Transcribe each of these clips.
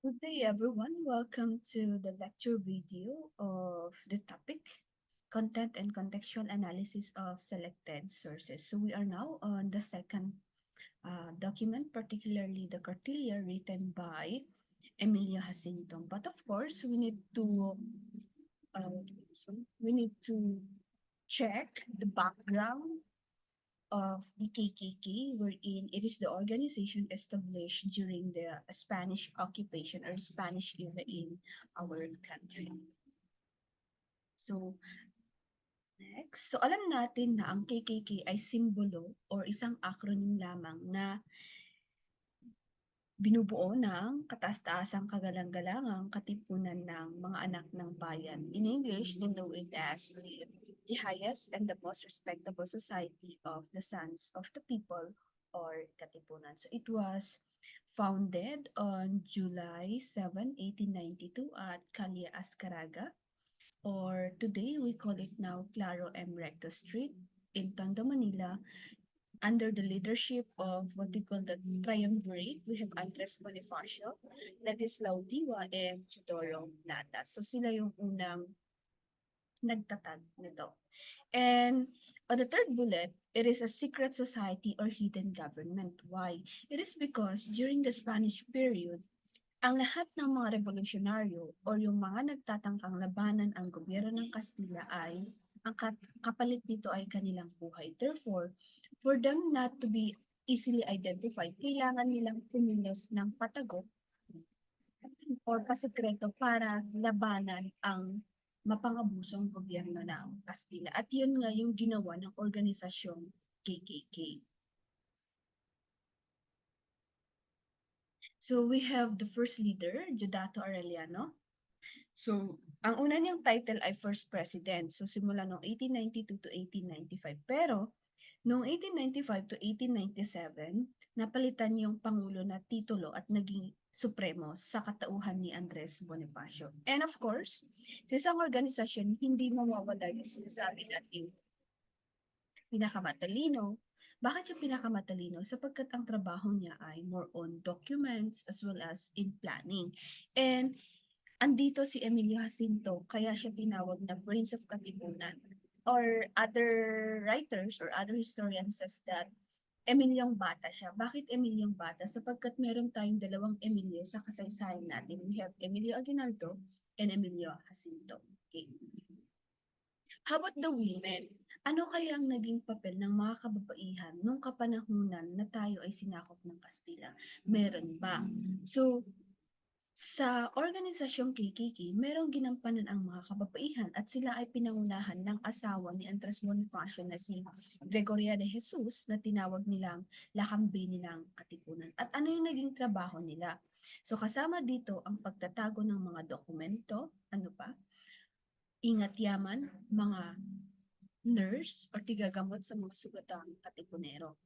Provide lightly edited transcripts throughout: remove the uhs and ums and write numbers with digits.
Good day, everyone. Welcome to the lecture video of the topic Content and Contextual Analysis of Selected Sources. So we are now on the second document, particularly the cartilla written by Emilio Jacinto. But of course, uh, we need to check the background of the KKK, wherein it is the organization established during the Spanish occupation or Spanish era in our country. So, next. So, alam natin na ang KKK ay simbolo or isang acronym lamang na binubuo ng kataas-taasang kagalang-galangang katipunan ng mga anak ng bayan. In English, they know it as the highest and the most respectable society of the sons of the people or katipunan. So it was founded on July 7, 1892 at Calle Ascaraga, or today we call it now Claro M. Recto Street in Tondo, Manila, under the leadership of what we call the triumvirate. We have Andres Bonifacio, Ladislao Diwa, and Chidoro Nata. So sila yung unang nagtatag nito. And on the third bullet, it is a secret society or hidden government. Why? It is because during the Spanish period, ang lahat ng mga revolusyonaryo o yung mga nagtatangkang labanan ang gobyerno ng Kastila ay ang kapalit nito ay kanilang buhay. Therefore, for them not to be easily identified, kailangan nilang kumilos ng patago or pasikreto para labanan ang mapangabusong gobyerno ng Kastila. At yun nga yung ginawa ng organisasyong KKK. So we have the first leader, Judato Arellano. So, ang una niyang title ay First President. So, simula noong 1892 to 1895. Pero, noong 1895 to 1897, napalitan yung Pangulo na titulo at naging Supremo sa katauhan ni Andres Bonifacio. And of course, sa isang organisasyon, hindi mawawala yung sinasabi natin pinakamatalino. Bakit siya pinakamatalino? Sapagkat ang trabaho niya ay more on documents as well as in planning. And andito si Emilio Jacinto, kaya siya tinawag na Prince of Katipunan. Or other writers or other historians says that Emilyong Bata siya. Bakit Emilyong Bata? Sapagkat meron tayong dalawang Emilio sa kasaysayan natin. We have Emilio Aguinaldo and Emilio Jacinto. Okay. How about the women? Ano kaya ang naging papel ng mga kababaihan nung kapanahunan na tayo ay sinakop ng Kastila? Meron ba? So, sa organisasyong KKK, merong ginampanan ang mga kababaihan at sila ay pinangunahan ng asawa ni Andres Bonifacio na si Gregoria de Jesus na tinawag nilang lakambini ng Katipunan. At ano yung naging trabaho nila? So kasama dito ang pagtatago ng mga dokumento, ano pa? Ingat yaman, mga nurse o tigagamot sa mga sugatang katipunero.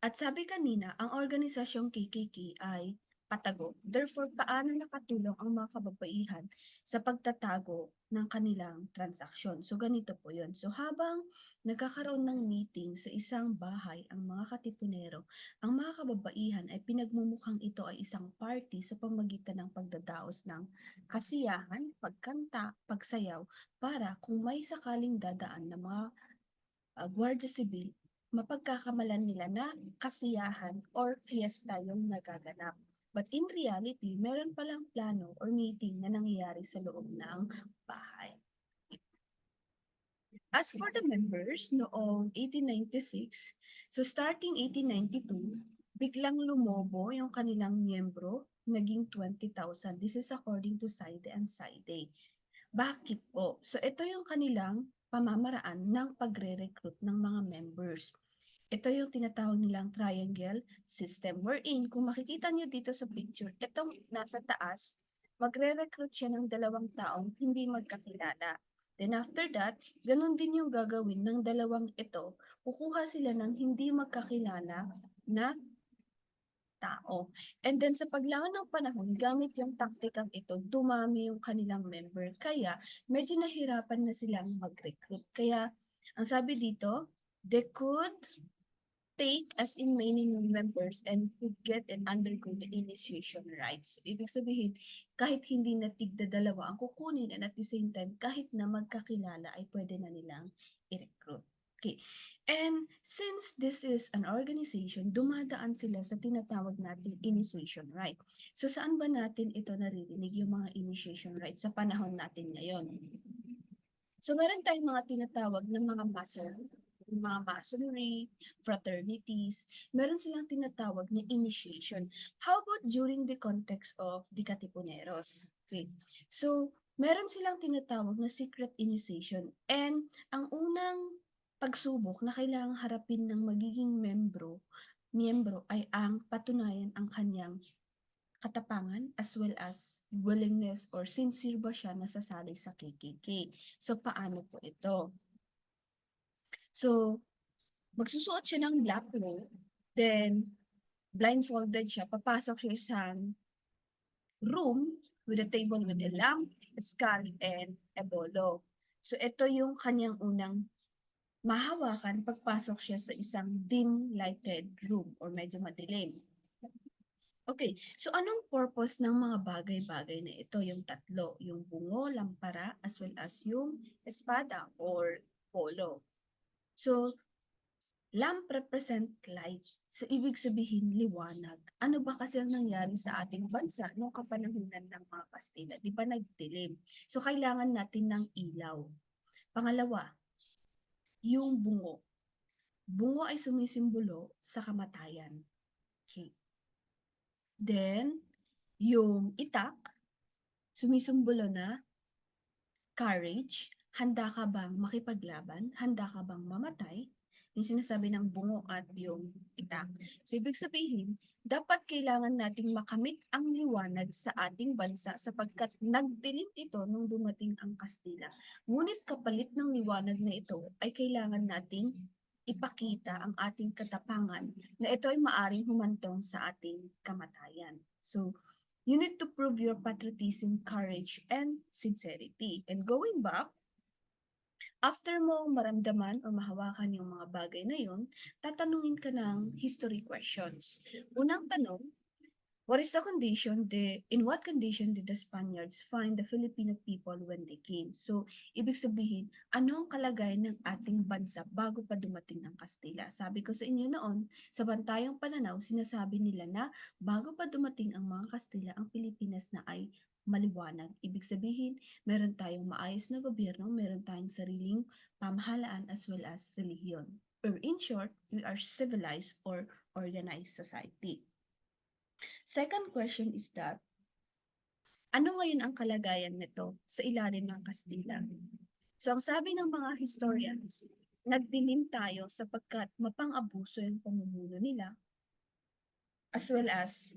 At sabi kanina, ang organisasyong KKK ay patago. Therefore, paano nakatulong ang mga kababaihan sa pagtatago ng kanilang transaksyon? So, ganito po yun. So, habang nagkakaroon ng meeting sa isang bahay ang mga katipunero, ang mga kababaihan ay pinagmumukhang ito ay isang party sa pamagitan ng pagdadaos ng kasiyahan, pagkanta, pagsayaw, para kung may sakaling dadaan na mga Guardia Civil, mapagkakamalan nila na kasiyahan or fiesta yung nagaganap. But in reality, meron palang plano or meeting na nangyayari sa loob ng bahay. As for the members noong 1896, so starting 1892, biglang lumobo yung kanilang miyembro, naging 20,000. This is according to SAIDE and SAIDE. Bakit po? So ito yung kanilang pamamaraan ng pagre-recruit ng mga members. Ito yung tinatawag nilang triangle system wherein kung makikita nyo dito sa picture, itong nasa taas, magre-recruit siya ng dalawang taong hindi magkakilala. Then after that, ganun din yung gagawin ng dalawang ito. Kukuha sila ng hindi magkakilala na tao. And then sa paglaon ng panahon, gamit yung taktikang ito, dumami yung kanilang member. Kaya medyo nahirapan na silang mag-recruit. Kaya ang sabi dito, they could take as in many new members and who get and undergo the initiation rites. Ibig sabihin, kahit hindi na tigda-dalawa ang kukunin and at the same time, kahit na magkakilala ay pwede na nilang i-recruit. Okay. And since this is an organization, dumadaan sila sa tinatawag nating initiation rite. So saan ba natin ito naririnig yung mga initiation rites sa panahon natin ngayon? So meron tayong mga tinatawag na mga mga masonry, fraternities, meron silang tinatawag na initiation. How about during the context of the Katipuneros? Okay. So, meron silang tinatawag na secret initiation. And ang unang pagsubok na kailangang harapin ng magiging miyembro ay ang patunayan ang kanyang katapangan as well as willingness or sincere ba siya na sasali sa KKK. So, paano po ito? So, magsusuot siya ng black robe, then blindfolded siya, papasok siya sa room with a table with a lamp, a skull, and a bolo. So, ito yung kanyang unang mahawakan pagpasok siya sa isang dim lighted room or medyo madilim. Okay, so anong purpose ng mga bagay-bagay na ito? Yung tatlo, yung bungo, lampara, as well as yung espada or polo. So, lamp represent light. So, ibig sabihin, liwanag. Ano ba kasi ang nangyari sa ating bansa noong kapanahunan ng mga Kastila? Di ba nagdilim? So, kailangan natin ng ilaw. Pangalawa, yung bungo. Bungo ay sumisimbolo sa kamatayan. Okay. Then, yung itak, sumisimbolo na courage, handa ka bang makipaglaban, handa ka bang mamatay, yung sinasabi ng bungo at yung itak. So, ibig sabihin, dapat kailangan nating makamit ang liwanag sa ating bansa sapagkat nagdilim ito nung dumating ang Kastila. Ngunit kapalit ng liwanag na ito ay kailangan nating ipakita ang ating katapangan na ito ay maaring humantong sa ating kamatayan. So, you need to prove your patriotism, courage, and sincerity. And going back, after mo maramdaman o mahawakan yung mga bagay na yun, tatanungin ka ng history questions. Unang tanong, what is the condition, in what condition did the Spaniards find the Filipino people when they came? So, ibig sabihin, ano ang kalagayan ng ating bansa bago pa dumating ang Kastila? Sabi ko sa inyo noon, sa Bantayong Pananaw, sinasabi nila na bago pa dumating ang mga Kastila, ang Pilipinas na ay maliwanag. Ibig sabihin, meron tayong maayos na gobyerno, meron tayong sariling pamahalaan as well as relihiyon. Or in short, we are civilized or organized society. Second question is that, ano ngayon ang kalagayan nito sa ilalim ng Kastila? So ang sabi ng mga historians, nagdilim tayo sapagkat mapang-abuso yung pamumuno nila as well as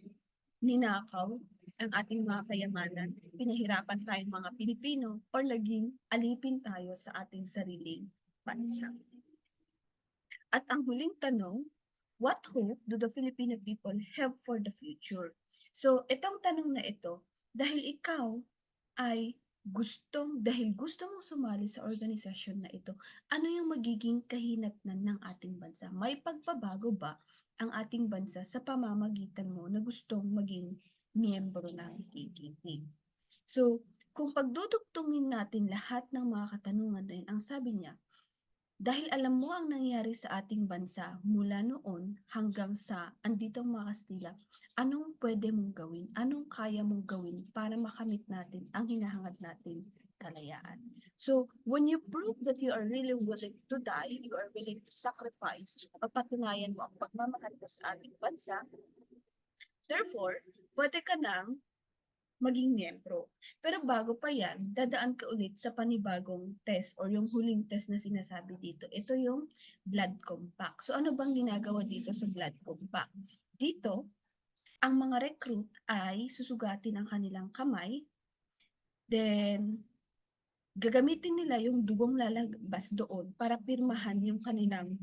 ninakaw ang ating mga kayamanan, pinahirapan tayong mga Pilipino or naging alipin tayo sa ating sariling bansa. At ang huling tanong, what hope do the Filipino people have for the future? So, itong tanong na ito, dahil ikaw ay dahil gusto mong sumali sa organisasyon na ito, ano yung magiging kahinatnan ng ating bansa? May pagbabago ba ang ating bansa sa pamamagitan mo na gustong maging miyembro ng KKK? So, kung pagdudugtungin natin lahat ng mga katanungan na yun, ang sabi niya, dahil alam mo ang nangyari sa ating bansa mula noon hanggang sa anditong mga Kastila, anong pwede mong gawin? Anong kaya mong gawin para makamit natin ang hinahangad nating kalayaan? So, when you prove that you are really willing to die, you are willing to sacrifice, mapatunayan mo ang pagmamahal mo sa ating bansa, therefore, pwede ka nang maging miyembro. Pero bago pa yan, dadaan ka ulit sa panibagong test or yung huling test na sinasabi dito. Ito yung blood compact. So ano bang ginagawa dito sa blood compact? Dito, ang mga recruit ay susugatin ang kanilang kamay, then gagamitin nila yung dugong lalabas doon para pirmahan yung kanilang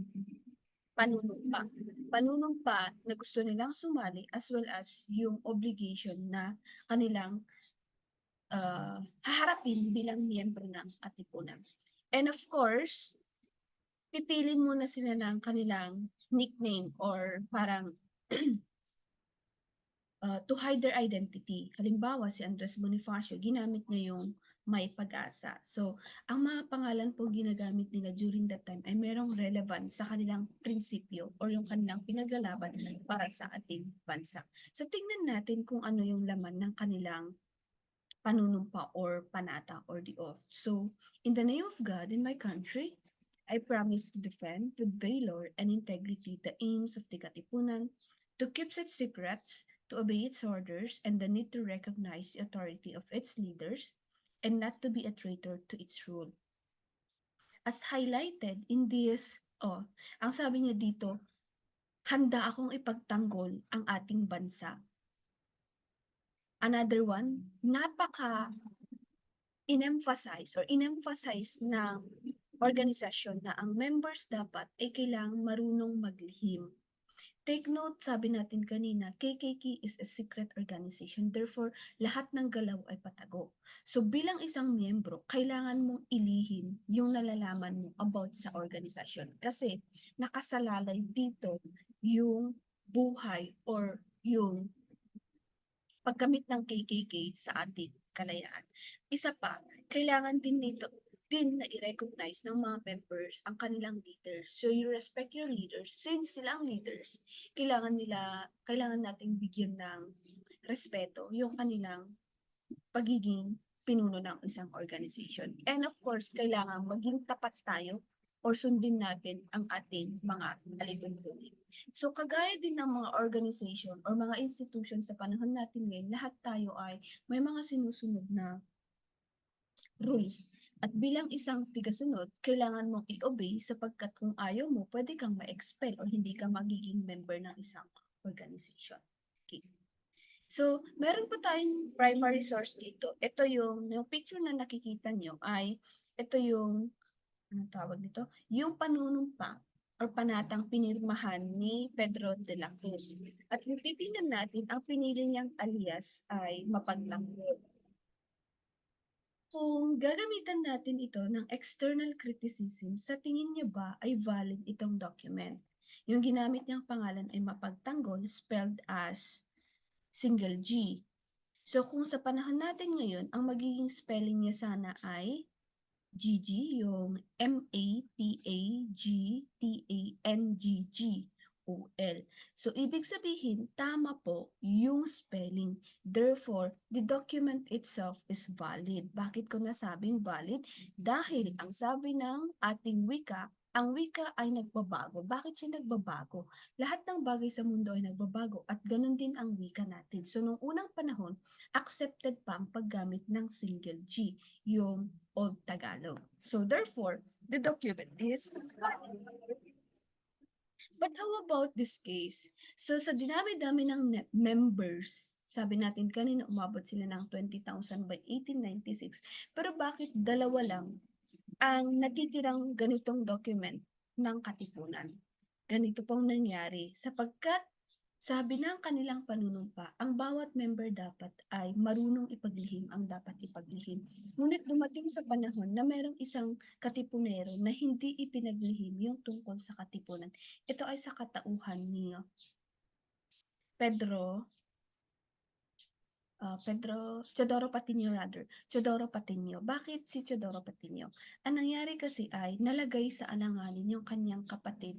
panunumpa. Panunumpa na gusto nilang sumali as well as yung obligation na kanilang haharapin bilang miyembro ng katipunan. And of course, pipili muna sila ng kanilang nickname or parang to hide their identity. Halimbawa, si Andres Bonifacio, ginamit niya yung May Pag-asa. So, ang mga pangalan po ginagamit nila during that time ay merong relevance sa kanilang prinsipyo or yung kanilang pinaglalaban para sa ating bansa. So, tingnan natin kung ano yung laman ng kanilang panunumpa or panata or the oath. So, in the name of God and my country, I promise to defend with valor and integrity the aims of the Katipunan, to keep its secrets, to obey its orders, and the need to recognize the authority of its leaders, and not to be a traitor to its rule. As highlighted in this, ang sabi niya dito, handa akong ipagtanggol ang ating bansa. Another one, in-emphasize ng organisasyon na ang members dapat ay kailangang marunong maglihim. Take note, sabi natin kanina, KKK is a secret organization. Therefore, lahat ng galaw ay patago. So bilang isang miyembro, kailangan mong ilihim yung nalalaman mo about sa organisasyon. Kasi nakasalalay dito yung buhay or yung paggamit ng KKK sa ating kalayaan. Isa pa, kailangan din nito din na i-recognize ng mga members ang kanilang leaders. So you respect your leaders. Since sila ang leaders, kailangan nating bigyan ng respeto yung kanilang pagiging pinuno ng isang organization. And of course, kailangan maging tapat tayo or sundin natin ang ating mga alituntunin. So kagaya din ng mga organization or mga institution sa panahon natin ngayon, lahat tayo ay may mga sinusunod na rules. At bilang isang tigasunod, kailangan mong i-obey sapagkat kung ayaw mo, pwede kang ma-expel or hindi ka magiging member ng isang organization. Okay. So, meron po tayong primary source dito. Ito yung picture na nakikita nyo ay, ito yung, anong tawag dito? Yung panunumpa or panatang pinirmahan ni Pedro de la Cruz. At kung titingnan natin, ang pinili niyang alias ay Mapagtanggol. Kung gagamitan natin ito ng external criticism, sa tingin niyo ba ay valid itong document? Yung ginamit niyang pangalan ay Mapagtanggol, spelled as single G. So kung sa panahon natin ngayon, ang magiging spelling niya sana ay GG, yung Mapagtanggol. So ibig sabihin, tama po yung spelling. Therefore, the document itself is valid. Bakit ko nasabing valid? Dahil ang sabi ng ating wika, ang wika ay nagbabago. Bakit siya nagbabago? Lahat ng bagay sa mundo ay nagbabago at ganun din ang wika natin. So nung unang panahon, accepted pa ang paggamit ng single G, yung Old Tagalog. So therefore, the document is valid. But how about this case? So sa dinami-dami ng members, sabi natin kanina umabot sila ng 20,000 by 1896, pero bakit dalawa lang ang natitirang ganitong document ng Katipunan? Ganito pong nangyari sapagkat sabi ng kanilang panunumpa, ang bawat member dapat ay marunong ipaglihim ang dapat ipaglihim. Ngunit dumating sa panahon na mayroong isang katipunero na hindi ipinaglihim yung tungkol sa katipunan. Ito ay sa katauhan ni Pedro, Teodoro Patino rather. Teodoro Patino. Bakit si Teodoro Patino? Ang nangyari kasi ay nalagay sa alanganin yung kanilang kapatid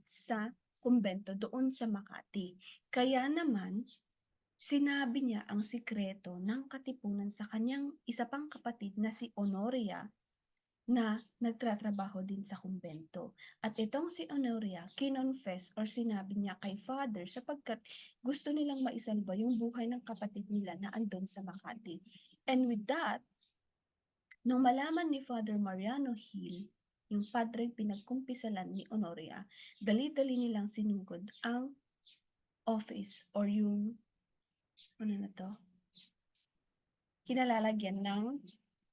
sa kumbento doon sa Makati. Kaya naman, sinabi niya ang sikreto ng katipunan sa kanyang isa pang kapatid na si Honoria na nagtratrabaho din sa kumbento. At itong si Honoria, kinonfess or sinabi niya kay Father sapagkat gusto nilang maisalba yung buhay ng kapatid nila na andun sa Makati. And with that, nung malaman ni Father Mariano Hill, yung padre pinagkumpisalan ni Honoria, dali-dali nilang sinugod ang office or yung kinalalagyan ng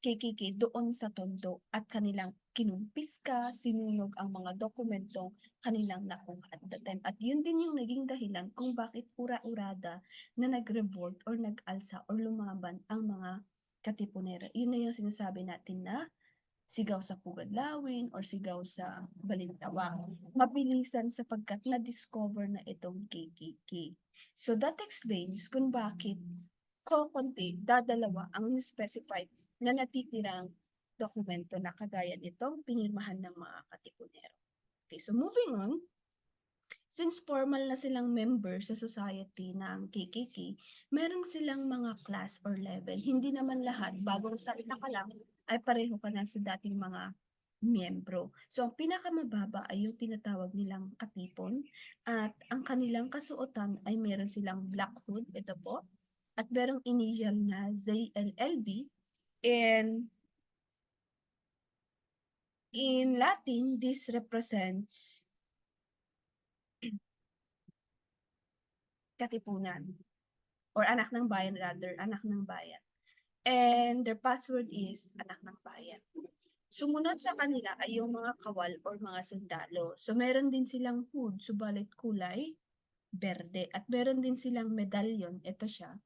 KKK doon sa Tondo at kanilang kinumpiska, sinunog ang mga dokumentong kanilang nakuha at the time. At yun din yung naging dahilan kung bakit ura-urada na nag-revolt or nag-alsa or lumaban ang mga Katipunera. Yun na yung sinasabi natin na sigaw sa Pugadlawin or sigaw sa Balintawak. Mabilisan sapagkat na-discover na itong KKK. So that explains kung bakit kokonti, dadalawa ang specified na natitirang dokumento na kagaya nitong pinirmahan ng mga Katipunero. Okay, so moving on, since formal na silang member sa society ng KKK, meron silang mga class or level. Hindi naman lahat, bagong salita ka lang, ay pareho ka na sa dating mga miyembro. So, ang pinakamababa ay yung tinatawag nilang katipon at ang kanilang kasuotan ay meron silang black hood, ito po, at merong initial na ZLLB, and in Latin, this represents katipunan or anak ng bayan rather, anak ng bayan. And their password is anak ng bayan. Sumunod sa kanila ay yung mga kawal or mga sundalo. So meron din silang hood, subalit kulay berde. At meron din silang medallion, ito siya,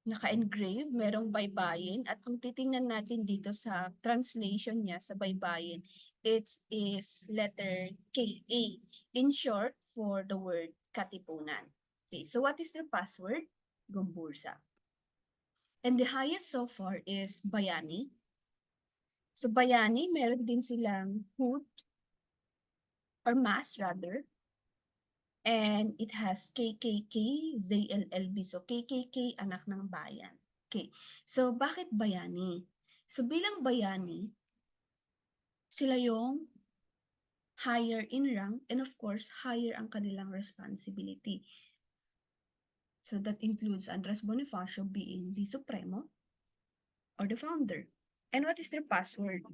naka-engrave, merong baybayin. At kung titingnan natin dito sa translation niya sa baybayin, it is letter KA. In short, for the word katipunan. Okay, so what is their password? Gumbursa. And the highest so far is Bayani. So Bayani, meron din silang hood or mask rather. And it has KKK, ZLLB. So KKK, anak ng bayan. Okay. So bakit Bayani? So bilang Bayani, sila yung higher in rank and of course, higher ang kanilang responsibility. So that includes Andres Bonifacio being the Supremo or the founder. And what is their password?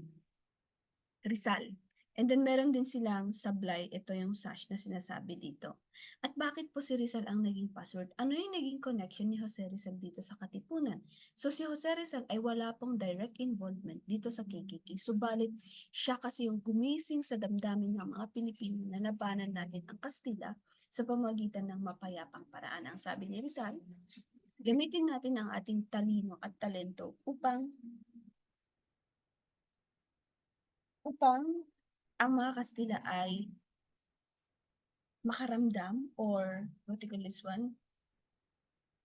Rizal. And then meron din silang sablay, ito yung sash na sinasabi dito. At bakit po si Rizal ang naging password? Ano yung naging connection ni Jose Rizal dito sa Katipunan? So si Jose Rizal ay wala pong direct involvement dito sa KKK. Subalit siya kasi yung gumising sa damdamin ng mga Pilipino na labanan natin ang Kastila sa pamagitan ng mapayapang paraan. Ang sabi ni Rizal, gamitin natin ang ating talino at talento upang ang mga Kastila ay makaramdam or what you call this one,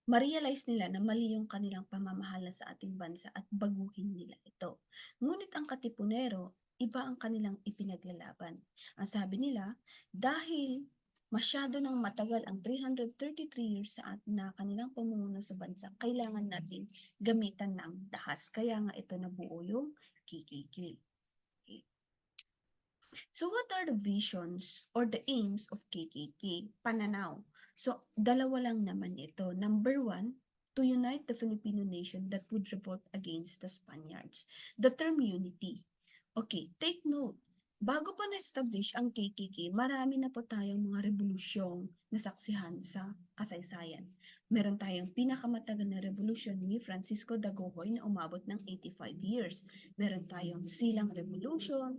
ma-realize nila na mali yung kanilang pamamahala sa ating bansa at baguhin nila ito. Ngunit ang Katipunero, iba ang kanilang ipinaglalaban. Ang sabi nila, dahil masyado nang matagal ang 333 years sa na kanilang pamumuno sa bansa, kailangan natin gamitan ng dahas. Kaya nga ito nabuo yung KKK. So what are the visions or the aims of KKK? Pananaw. So dalawa lang naman ito. Number one, to unite the Filipino nation that would revolt against the Spaniards. The term unity. Okay, take note. Bago pa na-establish ang KKK, marami na po tayong mga revolusyong nasaksihan sa kasaysayan. Meron tayong pinakamatagal na revolusyon ni Francisco Dagohoy na umabot ng 85 years. Meron tayong Silang Revolution,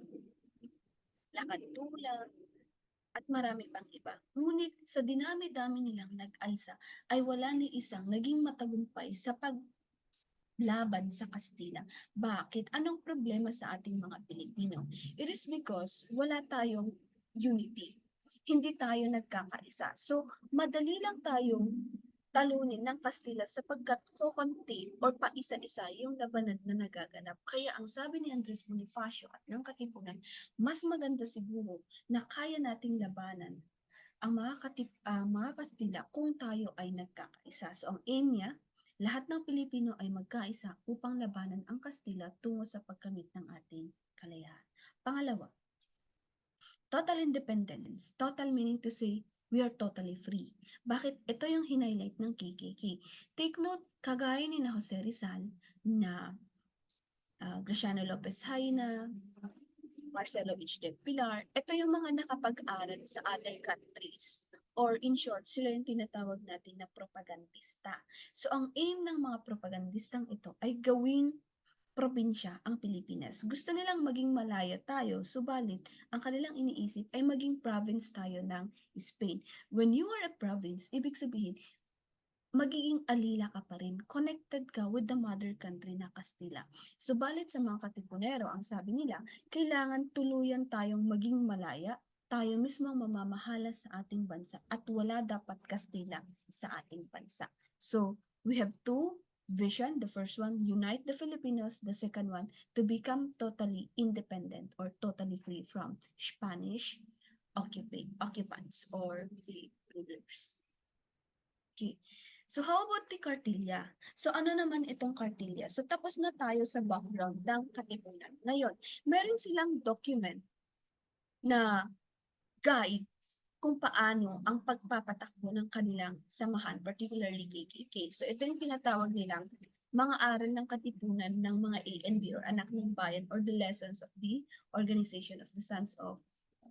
Lakad-Tula, at marami pang iba. Ngunit sa dinami-dami nilang nag-alsa ay wala ni isang naging matagumpay sa paglaban sa Kastila. Bakit? Anong problema sa ating mga Pilipino? It is because wala tayong unity. Hindi tayo nagkakaisa. So, madali lang tayong talunin ng Kastila sapagkat kokonti or paisa-isa yung labanan na nagaganap. Kaya ang sabi ni Andres Bonifacio at ng Katipunan, mas maganda siguro na kaya nating labanan ang mga Kastila kung tayo ay nagkakaisa. So ang aim niya, lahat ng Pilipino ay magkaisa upang labanan ang Kastila tungo sa pagkamit ng ating kalayahan. Pangalawa, total independence. Total meaning to say, we are totally free. Bakit? Ito yung hinighlight ng KKK. Take note, kagaya ni na Jose Rizal na Graciano Lopez Haina, Marcelo H. Del Pilar, ito yung mga nakapag-aral sa other countries. Or in short, sila yung tinatawag natin na propagandista. So ang aim ng mga propagandistang ito ay gawing probinsya ang Pilipinas. Gusto nilang maging malaya tayo, subalit ang kanilang iniisip ay maging province tayo ng Spain. When you are a province, ibig sabihin, magiging alila ka pa rin, connected ka with the mother country na Kastila. Subalit sa mga Katipunero, ang sabi nila, kailangan tuluyan tayong maging malaya, tayo mismo ang mamamahala sa ating bansa at wala dapat Kastila sa ating bansa. So, we have two vision. The first one, unite the Filipinos. The second one, to become totally independent or totally free from Spanish occupants or the rulers. Okay. So how about the Cartilla? So ano naman itong Cartilla? So tapos na tayo sa background ng Katipunan. Ngayon, meron silang document na guides kung paano ang pagpapatakbo ng kanilang samahan, particularly KKK. So ito yung tinatawag nilang mga aral ng Katipunan ng mga ANB or Anak ng Bayan or the lessons of the Organization of the Sons of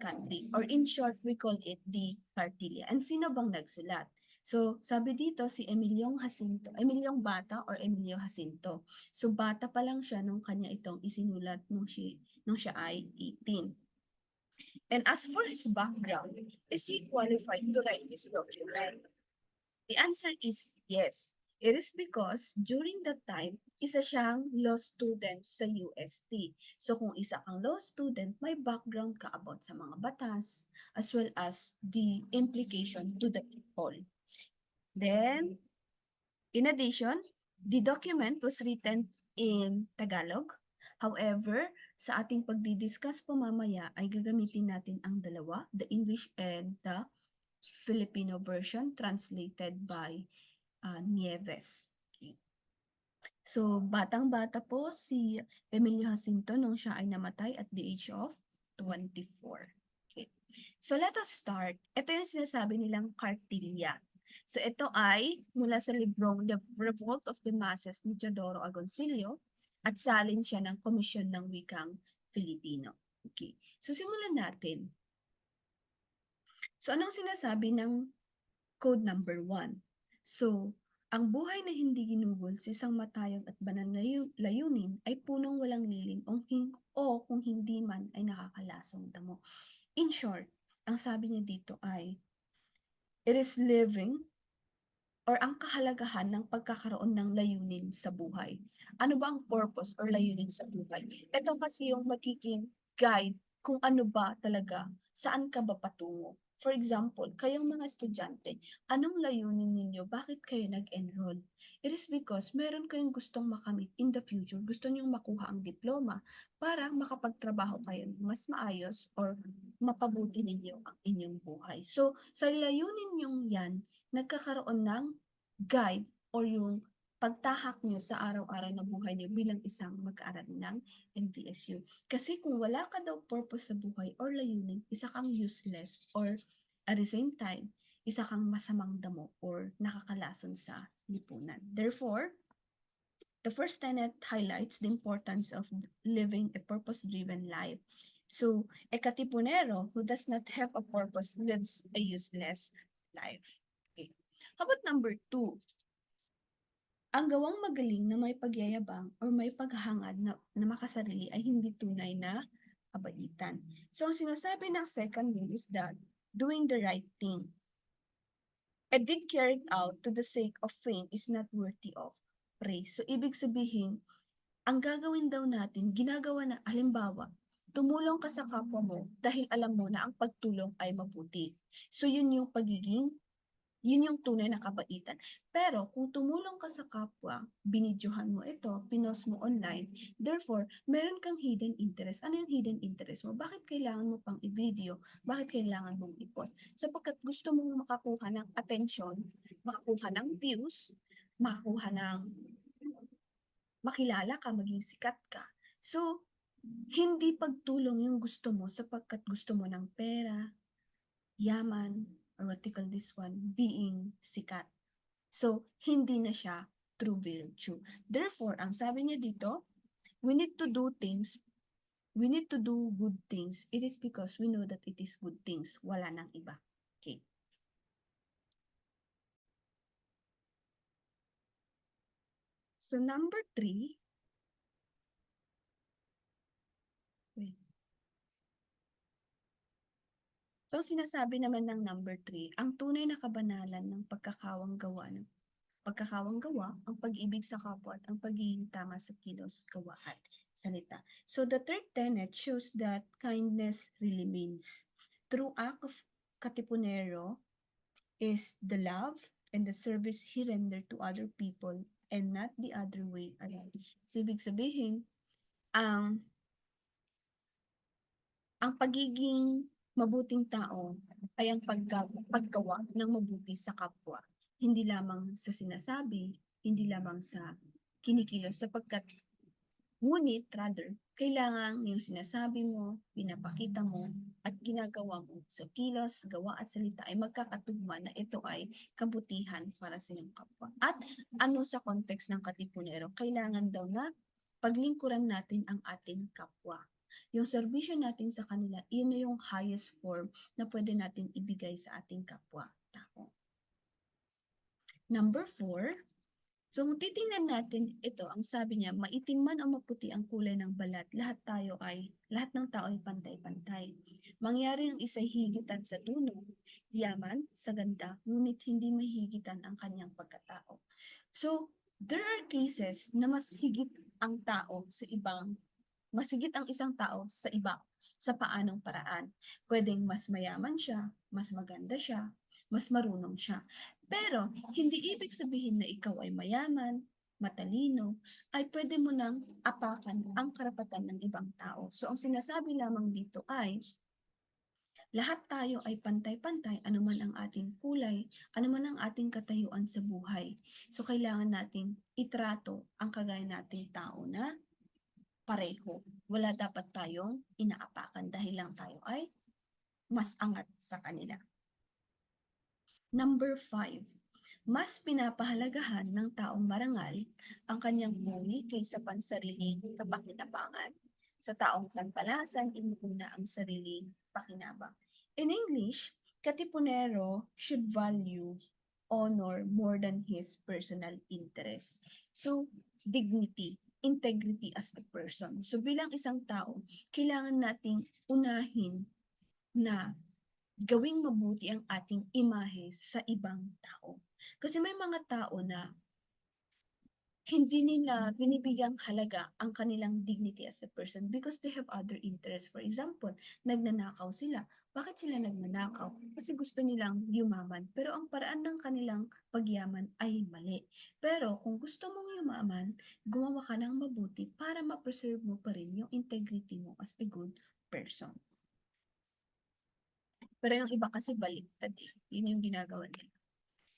Country. Or in short, we call it the Cartilla. And sino bang nagsulat? So, sabi dito si Emiliong Jacinto, Emiliong Bata or Emilio Jacinto. So, bata pa lang siya nung kanya itong isinulat nung siya ay 18. And as for his background, is he qualified to write this document? The answer is yes. It is because during that time, isa siyang law student sa UST. So kung isa kang law student, may background ka about sa mga batas as well as the implication to the people. Then, in addition, the document was written in Tagalog. However, sa ating pagdidiscuss po mamaya ay gagamitin natin ang dalawa, the English and the Filipino version translated by Nieves. Okay. So, batang-bata po si Emilio Jacinto nung siya ay namatay at the age of 24. Okay. So, let us start. Ito yung sinasabi nilang Cartilla. So, ito ay mula sa librong The Revolt of the Masses ni Teodoro Agoncillo at salin siya ng Komisyon ng Wikang Filipino. Okay. So, simulan natin. So, anong sinasabi ng code number 1? So, ang buhay na hindi ginugol sa isang matayog at banal na layunin ay punong walang lilim o kung hindi man ay nakakalasong damo. In short, ang sabi niya dito ay, it is living or ang kahalagahan ng pagkakaroon ng layunin sa buhay. Ano ba ang purpose or layunin sa buhay? Ito kasi yung magiging guide kung ano ba talaga, saan ka ba patungo. For example, kayong mga estudyante, anong layunin ninyo? Bakit kayo nag-enroll? It is because meron kayong gustong makamit in the future, gusto niyong makuha ang diploma para makapagtrabaho kayo mas maayos or mapabuti ninyo ang inyong buhay. So, sa layunin niyong yan, nagkakaroon ng guide or yung pagtahak nyo sa araw-araw na buhay nyo bilang isang mag-aaral ng NTSU. Kasi kung wala ka daw purpose sa buhay or layunin, isa kang useless or at the same time, isa kang masamang damo or nakakalason sa lipunan. Therefore, the first tenet highlights the importance of living a purpose-driven life. So, a katipunero who does not have a purpose lives a useless life. Okay. How about number 2? Ang gawang magaling na may pagyayabang or may paghahangad na makasarili ay hindi tunay na kabaitan. So, ang sinasabi ng second rule is that doing the right thing. A deed carried out to the sake of fame is not worthy of praise. So, ibig sabihin, ang gagawin daw natin, ginagawa na, halimbawa, tumulong ka sa kapwa mo dahil alam mo na ang pagtulong ay mabuti. So, yun yung tunay na kabaitan. Pero kung tumulong ka sa kapwa, binidyohan mo ito, pinost mo online, therefore, meron kang hidden interest. Ano yung hidden interest mo? Bakit kailangan mo pang i-video? Bakit kailangan mong i-post? Sapagkat gusto mong makakuha ng attention, makakuha ng views, makakuha ng makilala ka, maging sikat ka. So, hindi pagtulong yung gusto mo sapagkat gusto mo ng pera, yaman, or what you call this one, being sikat. So, hindi na siya true virtue. Therefore, ang sabi niya dito, we need to do good things. It is because we know that it is good things. Wala nang iba. Okay. So, number 3, wait. So, sinasabi naman ng number 3, ang tunay na kabanalan ng pagkakawang gawa pagkakawang gawa, ang pag-ibig sa kapwa at ang pagiging tama sa kilos, gawa at salita. So the third tenet shows that kindness really means. True act of Katipunero is the love and the service he rendered to other people and not the other way around. So ibig sabihin, ang pagiging mabuting tao ay ang paggawa ng mabuti sa kapwa, hindi lamang sa sinasabi, hindi lamang sa kinikilos sapagkat ngunit rather kailangan yung sinasabi mo, pinapakita mo at ginagawa mo sa kilos, gawa at salita ay magkakatugma na ito ay kabutihan para sa iyong kapwa. At ano sa context ng Katipunero, kailangan daw na paglingkuran natin ang ating kapwa. Yung serbisyo natin sa kanila, yun na yung highest form na pwede natin ibigay sa ating kapwa-tao. Number 4, so kung titingnan natin ito, ang sabi niya, maitim man o maputi ang kulay ng balat, lahat ng tao ay pantay-pantay. Mangyari ang isa'y higitan sa tunog, yaman, sa ganda, ngunit hindi mahigitan ang kanyang pagkatao. So, there are cases na mas higit ang isang tao sa iba sa paanong paraan. Pwedeng mas mayaman siya, mas maganda siya, mas marunong siya. Pero hindi ibig sabihin na ikaw ay mayaman, matalino, ay pwede mo nang apakan ang karapatan ng ibang tao. So ang sinasabi lamang dito ay lahat tayo ay pantay-pantay, anuman ang ating kulay, anuman ang ating katayuan sa buhay. So kailangan nating itrato ang kagaya nating tao na pareho. Wala dapat tayong inaapakan dahil lang tayo ay mas angat sa kanila. Number 5, mas pinapahalagahan ng taong marangal ang kanyang buhay kaysa pansariling kapakinabangan. Sa taong tanpalasan, inuuna ang sariling pakinabang. In English, Katipunero should value honor more than his personal interest. So, dignity, integrity as a person. So, bilang isang tao, kailangan nating unahin na gawing mabuti ang ating imahe sa ibang tao. Kasi may mga tao na hindi nila binibigyang halaga ang kanilang dignity as a person because they have other interests. For example, nagnanakaw sila. Bakit sila nagnanakaw? Kasi gusto nilang yumaman. Pero ang paraan ng kanilang pagyaman ay mali. Pero kung gusto mong yumaman, gumawa ka ng mabuti para ma-preserve mo pa rin yung integrity mo as a good person. Pero yung iba kasi baliktad eh. Yun yung ginagawa nila.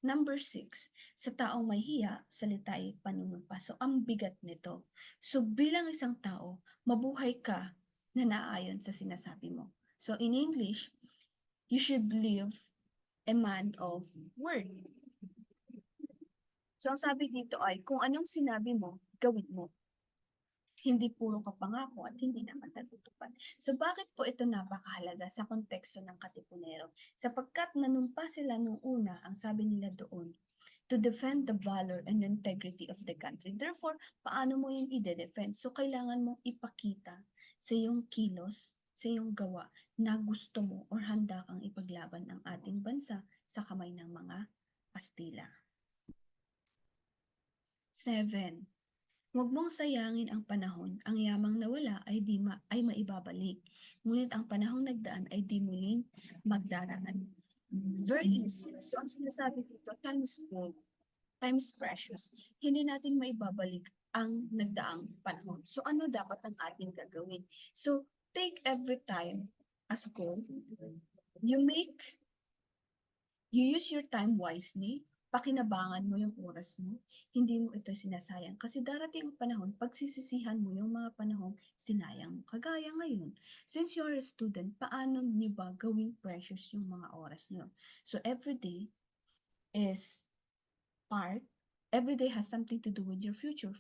Number 6, sa taong may hiya, salita ay panunumpa. So, ang bigat nito. So, bilang isang tao, mabuhay ka na naayon sa sinasabi mo. So, in English, you should live a man of word. So, ang sabi dito ay, kung anong sinabi mo, gawin mo. Hindi puro kapangako at hindi naman natutupad. So bakit po ito napakahalaga sa konteksto ng Katipunero? Sapagkat nanumpa sila nung una, ang sabi nila doon, to defend the valor and integrity of the country. Therefore, paano mo yun i-defend? So kailangan mong ipakita sa iyong kilos, sa iyong gawa, na gusto mo or handa kang ipaglaban ang ating bansa sa kamay ng mga Kastila. 7. Huwag mong sayangin ang panahon, ang yamang nawala ay maibabalik, ngunit ang panahong nagdaan ay di muling magdaraan. Very easy. So ang sinasabi dito, time is gold, time is precious. Hindi natin maibabalik ang nagdaang panahon. So ano dapat ang ating gagawin? So take every time as gold. You use your time wisely, pakinabangan mo yung oras mo, hindi mo ito sinasayang. Kasi darating ang panahon, pagsisisihan mo yung mga panahong sinayang mo. Kagaya ngayon, since you're a student, paano niyo ba gawing precious yung mga oras niyo? So every day is every day has something to do with your future.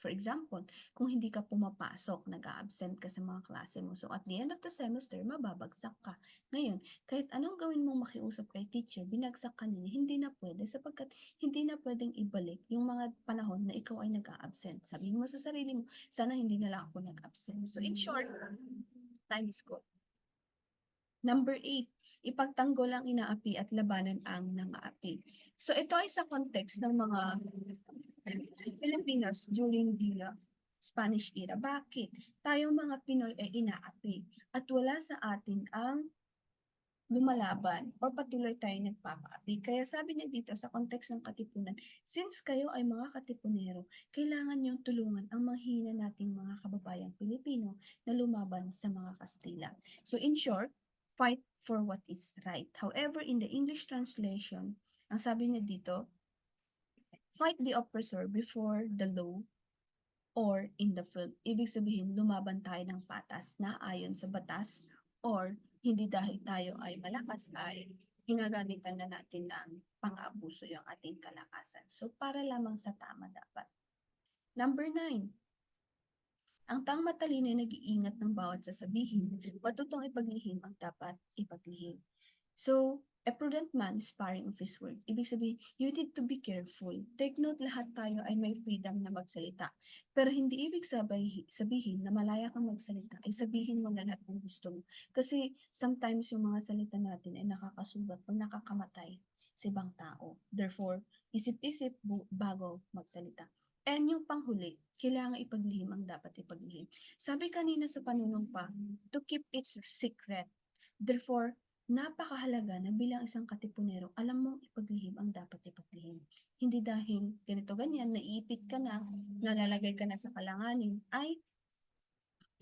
For example, kung hindi ka pumapasok, nag-a-absent ka sa mga klase mo. So at the end of the semester, mababagsak ka. Ngayon, kahit anong gawin mong makiusap kay teacher, binagsak ka niya, hindi na pwede sapagkat hindi na pwedeng ibalik yung mga panahon na ikaw ay nag-a-absent. Sabihin mo sa sarili mo, sana hindi na lang ako nag-absent. So in short, time is gold. Number 8, ipagtanggol ang inaapi at labanan ang nangaapi. So ito ay sa context ng mga Filipinos during the Spanish era. Bakit? Tayong mga Pinoy ay inaapi at wala sa atin ang lumalaban or patuloy tayong nagpapaapi. Kaya sabi niya dito sa context ng katipunan, since kayo ay mga katipunero, kailangan niyong tulungan ang mahihina nating mga kababayang Pilipino na lumaban sa mga Kastila. So in short, fight for what is right. However, in the English translation, ang sabi niya dito, fight the oppressor before the law or in the field. Ibig sabihin, lumaban tayo ng patas na ayon sa batas or hindi dahil tayo ay malakas ay ginagamitan na natin ng pang-abuso yung ating kalakasan. So, para lamang sa tama dapat. Number 9, ang taong matalino ay nag-iingat ng bawat sasabihin, matutong ipaglihim ang dapat ipaglihim. So, a prudent man is sparing of his word. Ibig sabihin, you need to be careful. Take note, lahat tayo ay may freedom na magsalita. Pero hindi ibig sabihin na malaya kang magsalita ay sabihin mo na lahat ng gusto mo. Kasi sometimes yung mga salita natin ay nakakasugat o nakakamatay sa ibang tao. Therefore, isip-isip bago magsalita. And yung panghuli, kailangan ipaglihim ang dapat ipaglihim. Sabi kanina sa panunumpa, to keep it secret. Therefore, napakahalaga na bilang isang katipunero, alam mong ipaglihim ang dapat ipaglihim. Hindi dahil ganito ganyan, naiipit ka na, nalalagay ka na sa kalanganin, ay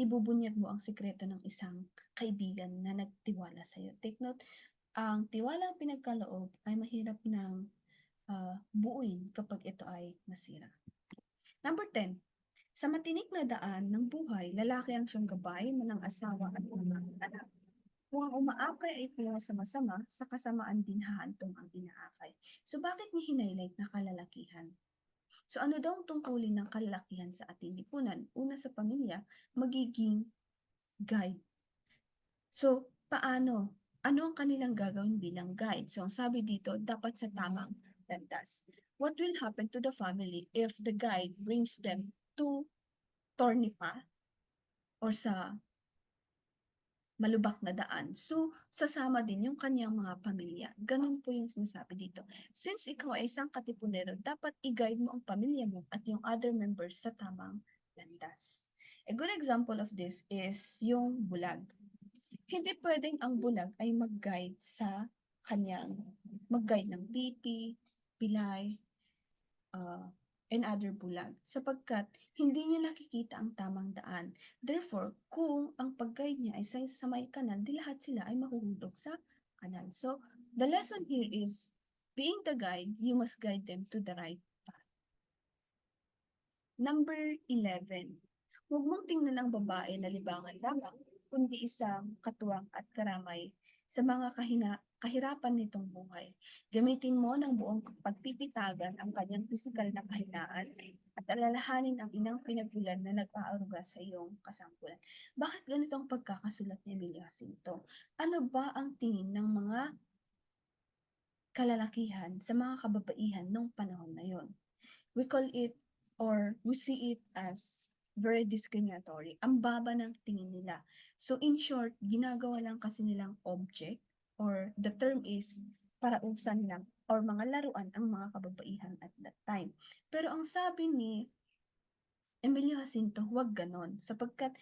ibubunyag mo ang sikreto ng isang kaibigan na nagtiwala sa iyo. Take note, ang tiwala ang pinagkaloob ay mahirap ng buuin kapag ito ay nasira. Number 10, sa matinik na daan ng buhay, lalaki ang siyang gabay ng asawa at mga anak. Kung ang umaakay ay tungo sa masama, sa kasamaan din hahantong ang inaakay. So bakit niya hinhighlight na kalalakihan? So ano daw ang tungkulin ng kalalakihan sa ating lipunan? Una sa pamilya, magiging guide. So paano? Ano ang kanilang gagawin bilang guide? So ang sabi dito, dapat sa tamang landas. What will happen to the family if the guide brings them to thorny path or sa malubak na daan? So, sasama din yung kanyang mga pamilya. Ganun po yung sinasabi dito. Since ikaw ay isang katipunero, dapat i-guide mo ang pamilya mo at yung other members sa tamang landas. A good example of this is yung bulag. Hindi pwedeng ang bulag ay mag-guide sa kanyang, mag-guide ng pipi, pilay, uh, and other bulag sapagkat hindi niya nakikita ang tamang daan. Therefore, kung ang pag-guide niya ay sa may kanal, di lahat sila ay mahuhulog sa kanal. So, the lesson here is, being the guide, you must guide them to the right path. Number 11, huwag mong tingnan ang babae na libangan lamang, kundi isang katuwang at karamay sa mga kahirapan nitong buhay. Gamitin mo ng buong pagpipitagan ang kanyang pisikal na kahinaan at alalahanin ang inang pinagbulan na nag-aaruga sa iyong kasangkulan. Bakit ganito ang pagkakasulat ni Emilio Jacinto? Ano ba ang tingin ng mga kalalakihan sa mga kababaihan nung panahon na yon? We call it or we see it as very discriminatory. Ang baba ng tingin nila. So in short, ginagawa lang kasi nilang object or the term is parausan lang or mga laruan ang mga kababaihan at that time. Pero ang sabi ni Emilio Jacinto, huwag ganon sapagkat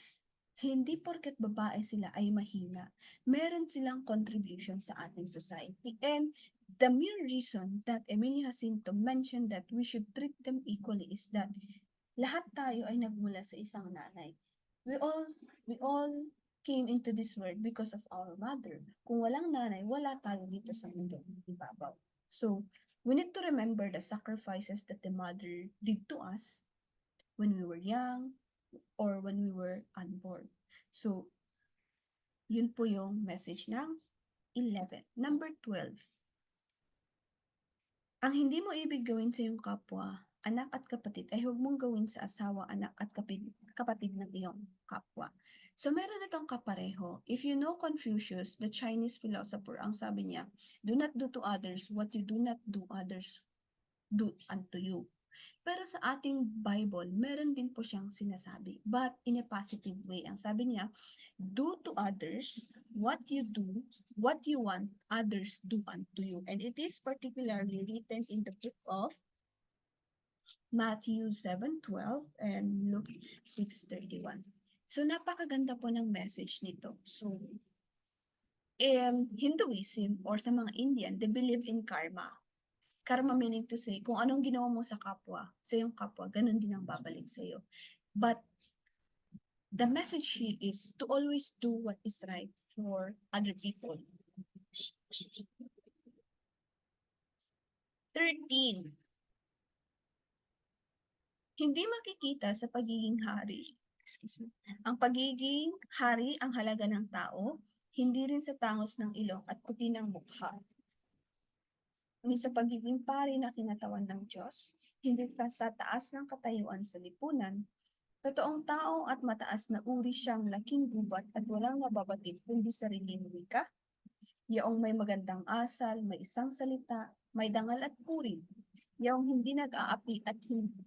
hindi porket babae sila ay mahina. Meron silang contribution sa ating society. And the mere reason that Emilio Jacinto mentioned that we should treat them equally is that lahat tayo ay nagmula sa isang nanay. We all came into this world because of our mother. Kung walang nanay, wala tayo dito sa mundo ibabaw. So, we need to remember the sacrifices that the mother did to us when we were young, or when we were unborn. So, yun po yung message ng 11. Number 12. Ang hindi mo ibig gawin sa iyong kapwa, anak at kapatid, ay huwag mong gawin sa asawa, anak at kapatid ng iyong kapwa. So, meron itong kapareho. If you know Confucius, the Chinese philosopher, ang sabi niya, do not do to others what you do not do others do unto you. Pero sa ating Bible, meron din po siyang sinasabi, but in a positive way. Ang sabi niya, do to others what you want others do unto you. And it is particularly written in the book of Matthew 7:12 and Luke 6:31. So napakaganda po ng message nito. So in Hinduism or sa mga Indian, they believe in karma. Karma meaning to say, kung anong ginawa mo sa kapwa, sa iyong kapwa, ganun din ang babalik sa iyo. But the message here is to always do what is right for other people. 13. Hindi makikita sa pagiging hari. Ang pagiging hari ang halaga ng tao, hindi rin sa tangos ng ilong at puti ng mukha. Ni sa pagiging pari na kinatawan ng Diyos, hindi pa sa taas ng katayuan sa lipunan. Totoong tao at mataas na uri siyang laking gubat at walang nababatid kundi sariling wika. Yaong may magandang asal, may isang salita, may dangal at puri. Yaong hindi nag-aapi at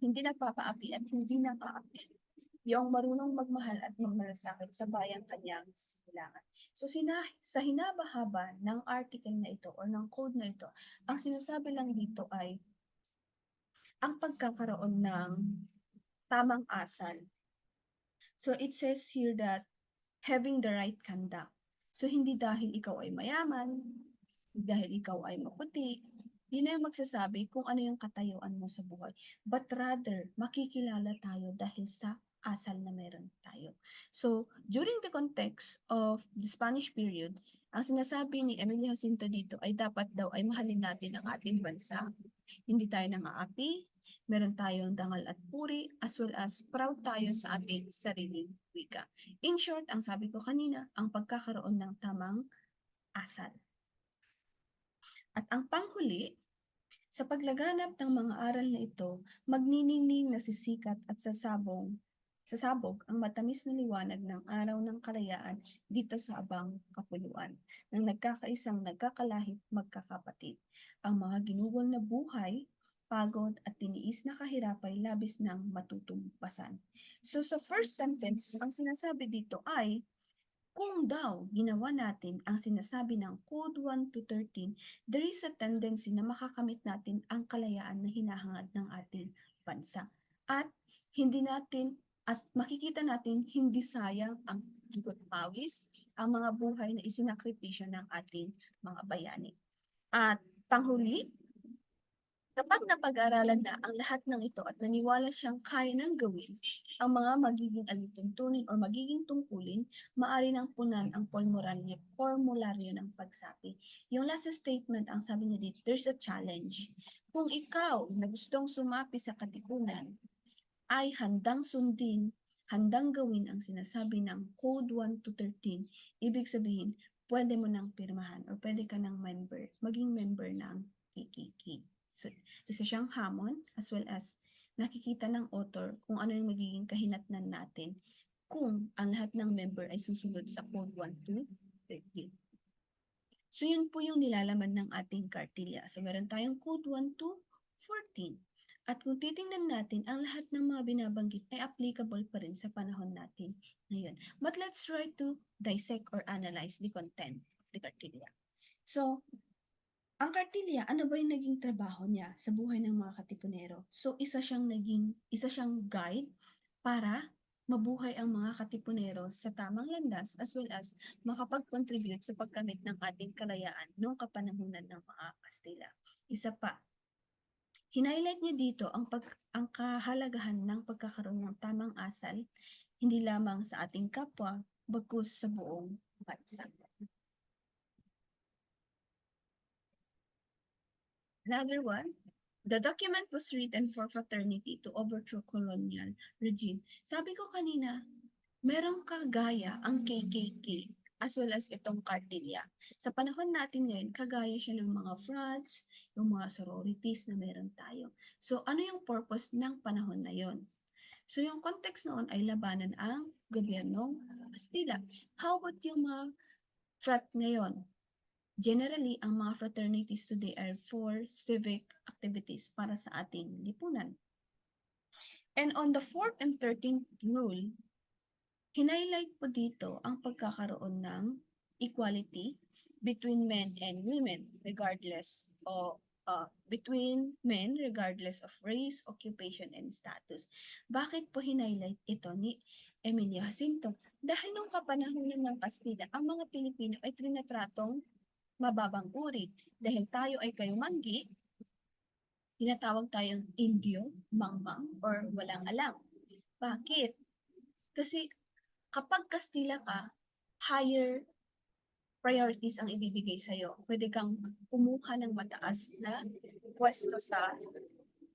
hindi nagpapaapi at hindi nag-aapi. Yaong marunong magmahal at magmalasakit sa bayang kanyang silangan. So sa hinaba-haba ng article na ito or ng code na ito, ang sinasabi lang dito ay ang pagkakaroon ng tamang asal. So it says here that having the right conduct. So hindi dahil ikaw ay mayaman, dahil ikaw ay maputi, yun na yung magsasabi kung ano yung katayuan mo sa buhay. But rather, makikilala tayo dahil sa asal na meron tayo. So, during the context of the Spanish period, ang sinasabi ni Emilio Jacinto dito ay dapat daw ay mahalin natin ang ating bansa. Hindi tayo nang-aapi, meron tayong dangal at puri, as well as proud tayo sa ating sariling wika. In short, ang sabi ko kanina, ang pagkakaroon ng tamang asal. At ang panghuli, sa paglaganap ng mga aral na ito, magniningning na sisikat at sasabog ang matamis na liwanag ng araw ng kalayaan dito sa abang kapuluan, ng nagkakaisang nagkakalahit magkakapatid. Ang mga ginugol na buhay, pagod at tiniis na kahirapay labis ng matutumbasan. So sa first sentence, ang sinasabi dito ay, kung daw ginawa natin ang sinasabi ng Code 1 to 13, there is a tendency na makakamit natin ang kalayaan na hinahangad ng ating bansa. At makikita natin hindi sayang ang dugo't pawis, ang mga buhay na isinakripisyo ng ating mga bayani. At panghuli, kapag napag-aralan na ang lahat ng ito at naniwala siyang kaya nang gawin, ang mga magiging alituntunin o magiging tungkulin, maaari nang punan ang formularyo ng pagsapi. Yung last statement, ang sabi niya dito, there's a challenge. Kung ikaw na gustong sumapi sa katipunan ay handang sundin, handang gawin ang sinasabi ng Code 1 to 13, ibig sabihin, pwede mo nang pirmahan o pwede ka nang maging member ng KKK. So, isa siyang hamon as well as nakikita ng author kung ano yung magiging kahinatnan natin kung ang lahat ng member ay susunod sa Code 1 to 13. So, yun po yung nilalaman ng ating kartilya. So, meron tayong Code 1 to 14. At kung titingnan natin, ang lahat ng mga binabanggit ay applicable pa rin sa panahon natin ngayon. But let's try to dissect or analyze the content of the kartilya. So, ang kartilya, ano ba yung naging trabaho niya sa buhay ng mga katipunero? So, isa siyang guide para mabuhay ang mga katipunero sa tamang landas as well as makapag-contribute sa pagkamit ng ating kalayaan noong kapanahunan ng mga Kastila. Isa pa, hinighlight niya dito ang kahalagahan ng pagkakaroon ng tamang asal, hindi lamang sa ating kapwa, bagkus sa buong bansa. Another one, the document was written for fraternity to overthrow colonial regime. Sabi ko kanina, merong kagaya ang KKK as well as itong kartilya. Sa panahon natin ngayon, kagaya siya ng mga frats, yung mga sororities na meron tayo. So, ano yung purpose ng panahon na yon? So, yung context noon ay labanan ang gobyernong Kastila. How about yung mga frat ngayon? Generally, ang mga fraternities today are for civic activities para sa ating lipunan. And on the 4th and 13th rule, hinighlight po dito ang pagkakaroon ng equality between men and women regardless of between men regardless of race, occupation, and status. Bakit po hinighlight ito ni Emilio Jacinto? Dahil nung kapanahunan ng Kastila, ang mga Pilipino ay trinatratong mababang uri. Dahil tayo ay kayumanggi, tinatawag tayong Indio, mangmang, or walang alam. Bakit? Kasi kapag Kastila ka, higher priorities ang ibibigay sa'yo. Pwede kang kumuha ng mataas na pwesto sa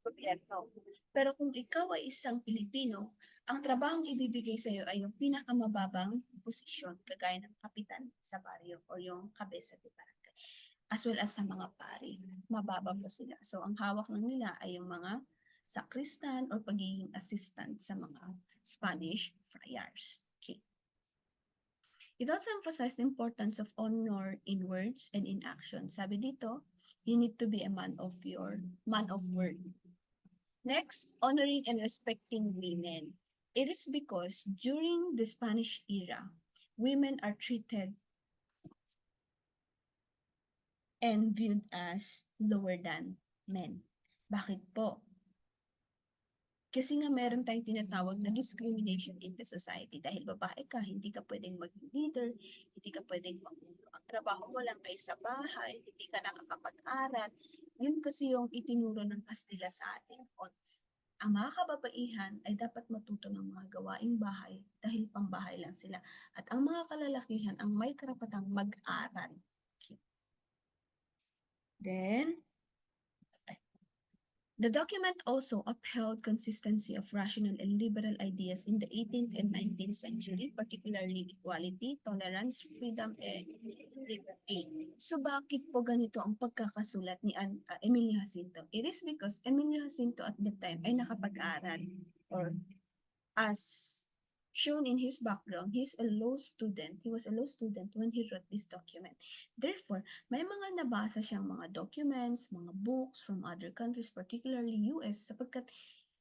gobyerno. Pero kung ikaw ay isang Pilipino, ang trabahong ibibigay sa'yo ay yung pinakamababang posisyon, kagaya ng kapitan sa baryo o yung kabesa de barangay. As well as sa mga pari, mababa po sila. So, ang hawak lang nila ay yung mga sakristan or pagiging assistant sa mga Spanish friars. Okay. It also emphasized the importance of honor in words and in action. Sabi dito, you need to be a man of word. Next, honoring and respecting women. It is because during the Spanish era, women are treated and viewed as lower than men. Bakit po? Kasi nga meron tayong tinatawag na discrimination in the society. Dahil babae ka, hindi ka pwedeng maging leader, hindi ka pwedeng ang trabaho mo lang ay sa bahay, hindi ka nakakapag-aral. Yun kasi yung itinuro ng Kastila sa atin. Ang mga kababaihan ay dapat matuto ng mga gawaing bahay dahil pambahay lang sila. At ang mga kalalakihan ang may karapatang mag-aral. Okay. Then, the document also upheld consistency of rational and liberal ideas in the 18th and 19th century, particularly equality, tolerance, freedom, and liberty. So bakit po ganito ang pagkakasulat ni Emilio Jacinto? It is because Emilio Jacinto at the time ay nakapag-aral, or as shown in his background, he was a law student when he wrote this document. Therefore, may mga nabasa siyang mga documents, mga books from other countries, particularly US, sapagkat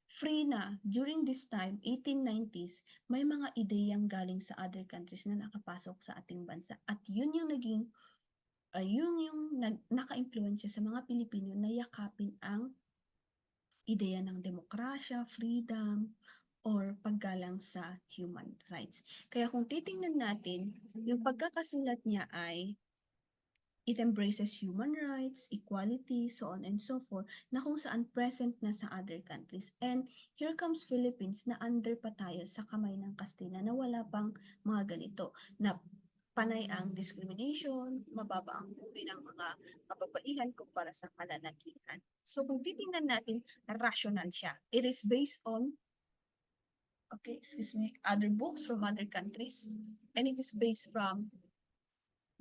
free na during this time, 1890s, may mga ideyang galing sa other countries na nakapasok sa ating bansa. At yun yung naging, naka-impluensya sa mga Pilipino na yakapin ang ideya ng demokrasya, freedom, or paggalang sa human rights. Kaya kung titingnan natin, yung pagkakasulat niya ay it embraces human rights, equality, so on and so forth, na kung saan present na sa other countries. And here comes Philippines na under pa tayo sa kamay ng Kastila na wala pang mga ganito, na panay ang discrimination, mababa ang uri ng mga kababaihan kumpara sa kalalakihan. So kung titingnan natin, rational siya. It is based on other books from other countries, and it is based from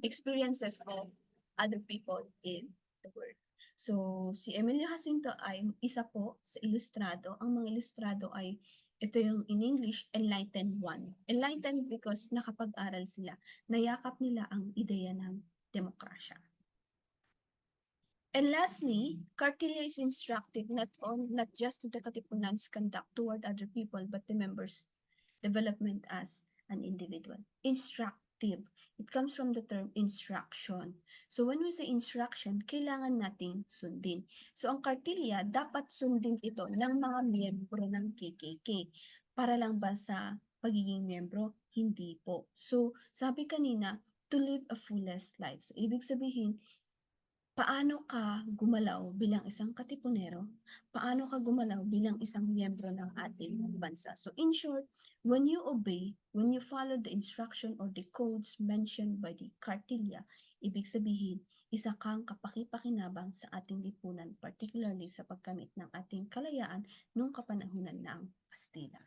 experiences of other people in the world. So, si Emilio Jacinto ay isa po sa ilustrado. Ang mga ilustrado ay, ito yung in English, enlightened one. Enlightened because nakapag-aral sila. Nayakap nila ang ideya ng demokrasya. And lastly, Cartilla is instructive not just to the Katipunan's conduct toward other people, but the members' development as an individual. Instructive. It comes from the term instruction. So when we say instruction, kailangan nating sundin. So ang Cartilla, dapat sundin ito ng mga miyembro ng KKK. Para lang ba sa pagiging miyembro? Hindi po. So sabi kanina, to live a fullest life. So ibig sabihin, paano ka gumalaw bilang isang Katipunero? Paano ka gumalaw bilang isang miyembro ng ating bansa? So in short, when you obey, when you follow the instruction or the codes mentioned by the Cartilla, ibig sabihin, isa kang kapaki-pakinabang sa ating lipunan, particularly sa pagkamit ng ating kalayaan noong kapanahunan ng Kastila.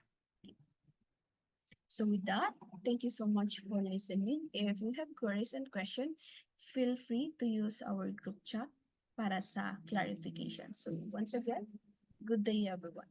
So with that, thank you so much for listening. If you have queries and questions, feel free to use our group chat para sa clarification. So once again, good day everyone.